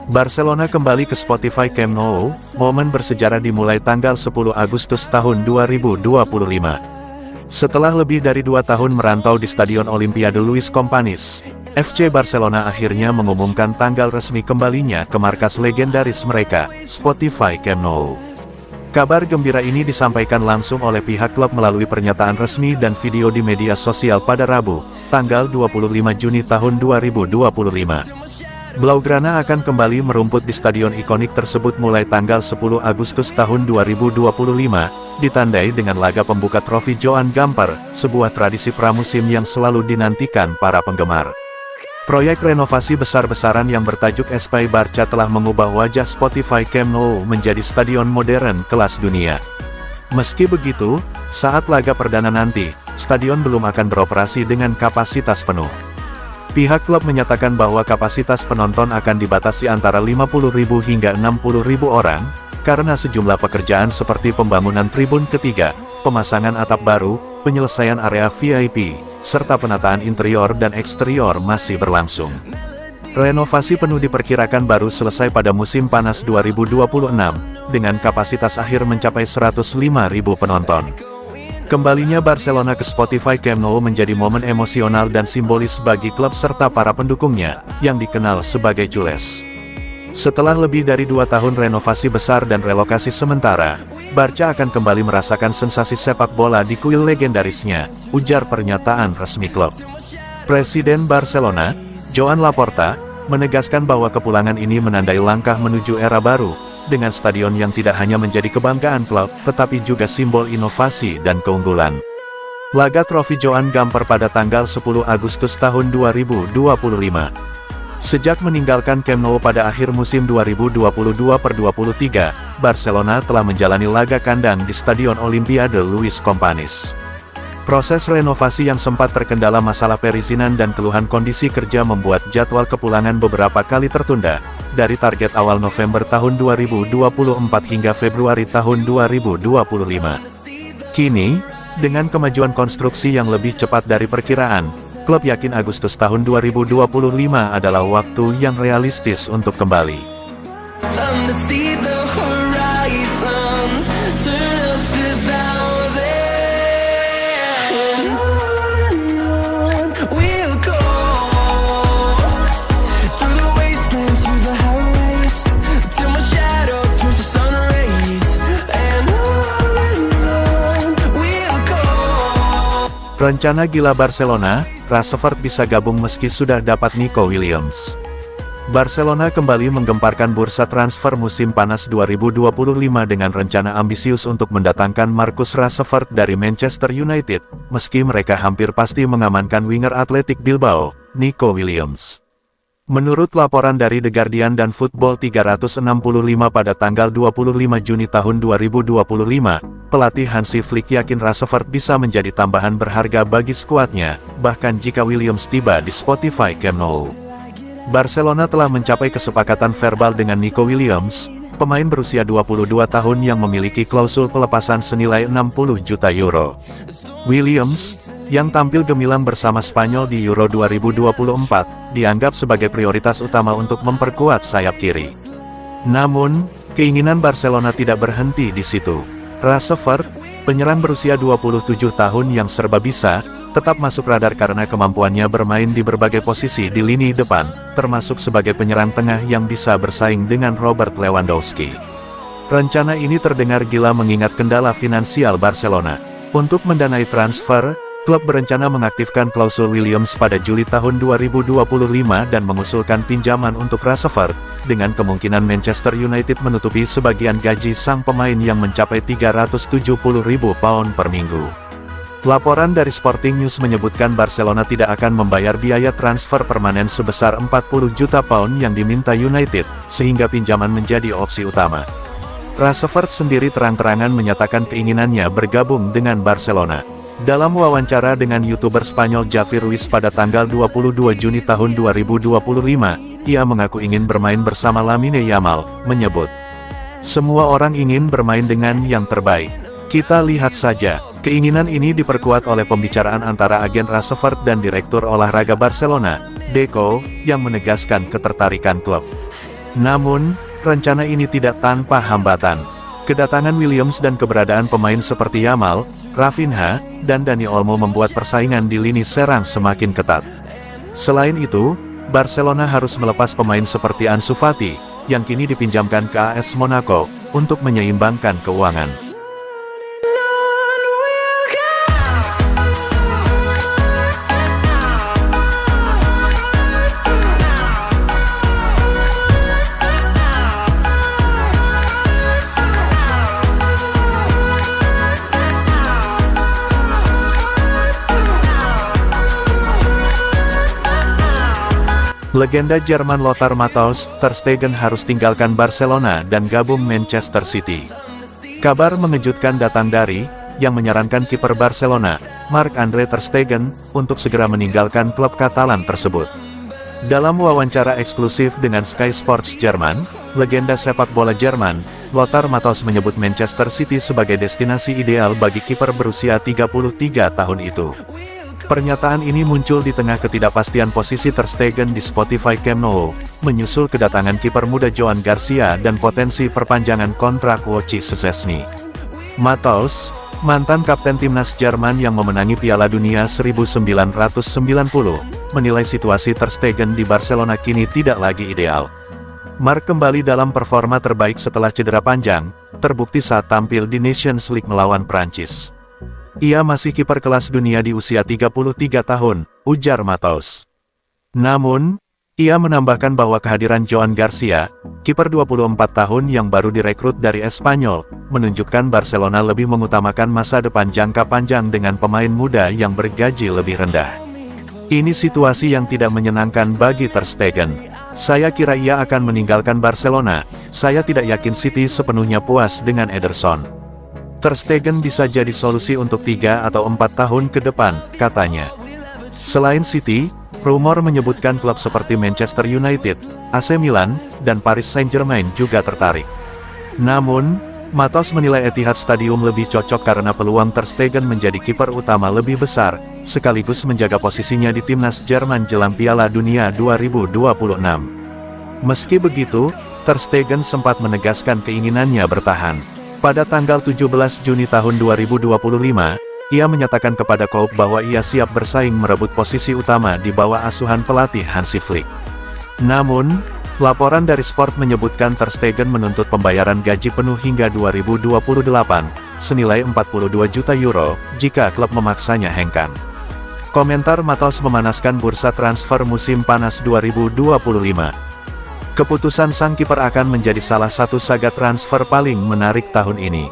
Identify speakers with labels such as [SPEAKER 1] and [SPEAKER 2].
[SPEAKER 1] Barcelona kembali ke Spotify Camp Nou, momen bersejarah dimulai tanggal 10 Agustus tahun 2025. Setelah lebih dari 2 tahun merantau di Stadion Olimpiade Luis Companys, FC Barcelona akhirnya mengumumkan tanggal resmi kembalinya ke markas legendaris mereka, Spotify Camp Nou. Kabar gembira ini disampaikan langsung oleh pihak klub melalui pernyataan resmi dan video di media sosial pada Rabu, tanggal 25 Juni tahun 2025. Blaugrana akan kembali merumput di stadion ikonik tersebut mulai tanggal 10 Agustus tahun 2025, ditandai dengan laga pembuka trofi Joan Gamper, sebuah tradisi pramusim yang selalu dinantikan para penggemar. Proyek renovasi besar-besaran yang bertajuk Espai Barça telah mengubah wajah Spotify Camp Nou menjadi stadion modern kelas dunia. Meski begitu, saat laga perdana nanti, stadion belum akan beroperasi dengan kapasitas penuh. Pihak klub menyatakan bahwa kapasitas penonton akan dibatasi antara 50.000 hingga 60.000 orang, karena sejumlah pekerjaan seperti pembangunan tribun ketiga, pemasangan atap baru, penyelesaian area VIP, serta penataan interior dan eksterior masih berlangsung. Renovasi penuh diperkirakan baru selesai pada musim panas 2026, dengan kapasitas akhir mencapai 105.000 penonton. Kembalinya Barcelona ke Spotify Camp Nou menjadi momen emosional dan simbolis bagi klub serta para pendukungnya, yang dikenal sebagai Culés. Setelah lebih dari 2 tahun renovasi besar dan relokasi sementara, Barca akan kembali merasakan sensasi sepak bola di kuil legendarisnya, ujar pernyataan resmi klub. Presiden Barcelona, Joan Laporta, menegaskan bahwa kepulangan ini menandai langkah menuju era baru, dengan stadion yang tidak hanya menjadi kebanggaan klub, tetapi juga simbol inovasi dan keunggulan. Laga trofi Joan Gamper pada tanggal 10 Agustus tahun 2025. Sejak meninggalkan Camp Nou pada akhir musim 2022/23, Barcelona telah menjalani laga kandang di Stadion Olimpiade Luis Companys. Proses renovasi yang sempat terkendala masalah perizinan dan keluhan kondisi kerja membuat jadwal kepulangan beberapa kali tertunda, dari target awal November tahun 2024 hingga Februari tahun 2025. Kini, dengan kemajuan konstruksi yang lebih cepat dari perkiraan, klub yakin Agustus tahun 2025 adalah waktu yang realistis untuk kembali. Rencana gila Barcelona, Rashford bisa gabung meski sudah dapat Nico Williams. Barcelona kembali menggemparkan bursa transfer musim panas 2025 dengan rencana ambisius untuk mendatangkan Marcus Rashford dari Manchester United, meski mereka hampir pasti mengamankan winger Athletic Bilbao, Nico Williams. Menurut laporan dari The Guardian dan Football 365 pada tanggal 25 Juni tahun 2025, pelatih Hansi Flick yakin Rashford bisa menjadi tambahan berharga bagi skuadnya, bahkan jika Williams tiba di Spotify Camp Nou. Barcelona telah mencapai kesepakatan verbal dengan Nico Williams, pemain berusia 22 tahun yang memiliki klausul pelepasan senilai 60 juta euro. Williams, yang tampil gemilang bersama Spanyol di Euro 2024, dianggap sebagai prioritas utama untuk memperkuat sayap kiri. Namun, keinginan Barcelona tidak berhenti di situ. Rashford, penyerang berusia 27 tahun yang serba bisa, tetap masuk radar karena kemampuannya bermain di berbagai posisi di lini depan, termasuk sebagai penyerang tengah yang bisa bersaing dengan Robert Lewandowski. Rencana ini terdengar gila mengingat kendala finansial Barcelona. Untuk mendanai transfer, klub berencana mengaktifkan klausul Williams pada Juli tahun 2025 dan mengusulkan pinjaman untuk Rashford, dengan kemungkinan Manchester United menutupi sebagian gaji sang pemain yang mencapai 370.000 pound per minggu. Laporan dari Sporting News menyebutkan Barcelona tidak akan membayar biaya transfer permanen sebesar 40 juta pound yang diminta United, sehingga pinjaman menjadi opsi utama. Rashford sendiri terang-terangan menyatakan keinginannya bergabung dengan Barcelona. Dalam wawancara dengan YouTuber Spanyol Javi Ruiz pada tanggal 22 Juni tahun 2025, ia mengaku ingin bermain bersama Lamine Yamal, menyebut, "Semua orang ingin bermain dengan yang terbaik. Kita lihat saja." Keinginan ini diperkuat oleh pembicaraan antara agen Rashford dan Direktur Olahraga Barcelona, Deco, yang menegaskan ketertarikan klub. Namun, rencana ini tidak tanpa hambatan. Kedatangan Williams dan keberadaan pemain seperti Yamal, Rafinha, dan Dani Olmo membuat persaingan di lini serang semakin ketat. Selain itu, Barcelona harus melepas pemain seperti Ansu Fati, yang kini dipinjamkan ke AS Monaco, untuk menyeimbangkan keuangan. Legenda Jerman Lothar Matthaus, Ter Stegen harus tinggalkan Barcelona dan gabung Manchester City. Kabar mengejutkan datang dari, yang menyarankan kiper Barcelona, Marc-Andre Ter Stegen, untuk segera meninggalkan klub Katalan tersebut. Dalam wawancara eksklusif dengan Sky Sports Jerman, legenda sepak bola Jerman, Lothar Matthaus menyebut Manchester City sebagai destinasi ideal bagi kiper berusia 33 tahun itu. Pernyataan ini muncul di tengah ketidakpastian posisi Ter Stegen di Spotify Camp Nou, menyusul kedatangan kiper muda Joan Garcia dan potensi perpanjangan kontrak Wojciech Szczesny. Matthaus, mantan kapten timnas Jerman yang memenangi Piala Dunia 1990, menilai situasi Ter Stegen di Barcelona kini tidak lagi ideal. Marc kembali dalam performa terbaik setelah cedera panjang, terbukti saat tampil di Nations League melawan Prancis. Ia masih kiper kelas dunia di usia 33 tahun, ujar Matthaus. Namun, ia menambahkan bahwa kehadiran Joan Garcia, kiper 24 tahun yang baru direkrut dari Espanyol, menunjukkan Barcelona lebih mengutamakan masa depan jangka panjang dengan pemain muda yang bergaji lebih rendah. Ini situasi yang tidak menyenangkan bagi Ter Stegen. Saya kira ia akan meninggalkan Barcelona, saya tidak yakin City sepenuhnya puas dengan Ederson. Ter Stegen bisa jadi solusi untuk 3 atau 4 tahun ke depan, katanya. Selain City, rumor menyebutkan klub seperti Manchester United, AC Milan, dan Paris Saint-Germain juga tertarik. Namun, Matthaus menilai Etihad Stadium lebih cocok karena peluang Ter Stegen menjadi kiper utama lebih besar, sekaligus menjaga posisinya di timnas Jerman jelang Piala Dunia 2026. Meski begitu, Ter Stegen sempat menegaskan keinginannya bertahan. Pada tanggal 17 Juni tahun 2025, ia menyatakan kepada Koop bahwa ia siap bersaing merebut posisi utama di bawah asuhan pelatih Hansi Flick. Namun, laporan dari Sport menyebutkan Ter Stegen menuntut pembayaran gaji penuh hingga 2028, senilai 42 juta euro, jika klub memaksanya hengkang. Komentar Matthaus memanaskan bursa transfer musim panas 2025. Keputusan sang kiper akan menjadi salah satu saga transfer paling menarik tahun ini.